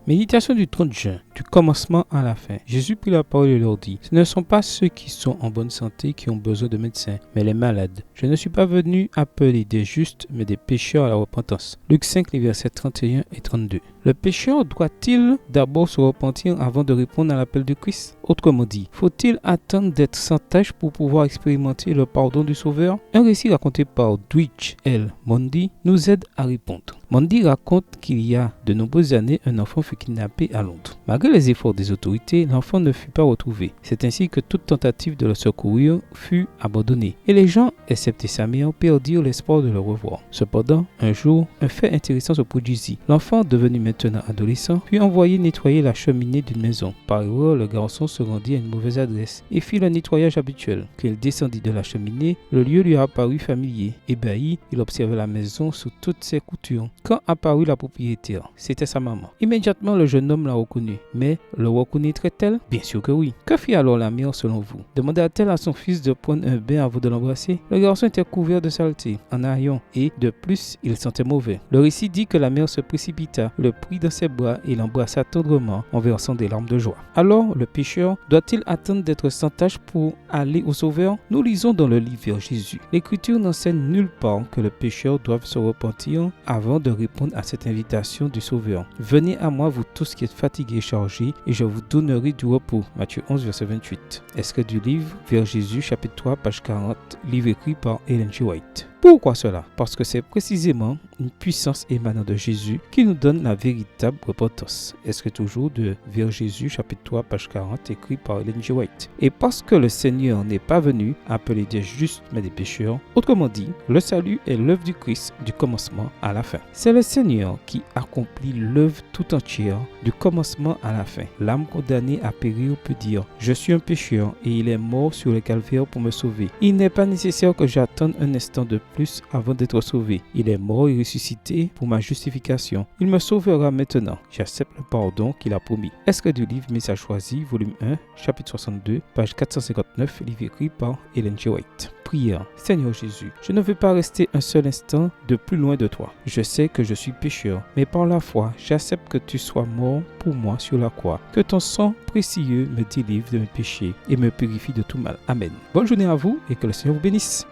Méditation du 30 juin, du commencement à la fin. Jésus prit la parole et leur dit, ce ne sont pas ceux qui sont en bonne santé qui ont besoin de médecins, mais les malades. Je ne suis pas venu appeler des justes, mais des pécheurs à la repentance. Luc 5, les versets 31 et 32. Le pécheur doit-il d'abord se repentir avant de répondre à l'appel de Christ? Autrement dit, faut-il attendre d'être sans tâche pour pouvoir expérimenter le pardon du Sauveur? Un récit raconté par Dwight L. Moody nous aide à répondre. Moody raconte qu'il y a de nombreuses années, un enfant fut kidnappé à Londres. Malgré les efforts des autorités, l'enfant ne fut pas retrouvé. C'est ainsi que toute tentative de le secourir fut abandonnée. Et les gens, excepté sa mère, perdirent l'espoir de le revoir. Cependant, un jour, un fait intéressant se produisit. L'enfant, devenu maintenant adolescent, fut envoyé nettoyer la cheminée d'une maison. Par erreur, le garçon se rendit à une mauvaise adresse et fit le nettoyage habituel. Quand il descendit de la cheminée, le lieu lui apparut familier. Ébahi, il observait la maison sous toutes ses coutures. Quand apparut la propriétaire, c'était sa maman. Immédiatement, le jeune homme la reconnut. Mais le reconnaîtrait-elle? Bien sûr que oui. Que fit alors la mère selon vous? Demanda-t-elle à son fils de prendre un bain avant de l'embrasser? Le garçon était couvert de saleté, en haillons, et de plus, il sentait mauvais. Le récit dit que la mère se précipita, le prit dans ses bras et l'embrassa tendrement en versant des larmes de joie. Alors, le pécheur doit-il attendre d'être sans tâche pour aller au Sauveur? Nous lisons dans le livre vers Jésus. L'Écriture n'enseigne nulle part que le pécheur doive se repentir avant de répondre à cette invitation du Sauveur. Venez à moi, vous tous qui êtes fatigués et chargés, et je vous donnerai du repos. Matthieu 11, verset 28. Extrait du livre vers Jésus, chapitre 3, page 40, livre écrit par Ellen G. White. Pourquoi cela? Parce que c'est précisément une puissance émanant de Jésus qui nous donne la véritable repentance. Est-ce que toujours de vers Jésus, chapitre 3, page 40, écrit par Ellen G. White. Et parce que le Seigneur n'est pas venu appeler des justes mais des pécheurs, autrement dit, le salut est l'œuvre du Christ du commencement à la fin. C'est le Seigneur qui accomplit l'œuvre tout entière du commencement à la fin. L'âme condamnée à périr peut dire, je suis un pécheur et il est mort sur le calvaire pour me sauver. Il n'est pas nécessaire que j'attende un instant de plus avant d'être sauvé. Il est mort et ressuscité pour ma justification. Il me sauvera maintenant. J'accepte le pardon qu'il a promis. Extrait du livre Message choisi, volume 1, chapitre 62, page 459, livre écrit par Ellen G. White. Prière. Seigneur Jésus, je ne veux pas rester un seul instant de plus loin de toi. Je sais que je suis pécheur, mais par la foi, j'accepte que tu sois mort pour moi sur la croix. Que ton sang précieux me délivre de mes péchés et me purifie de tout mal. Amen. Bonne journée à vous et que le Seigneur vous bénisse.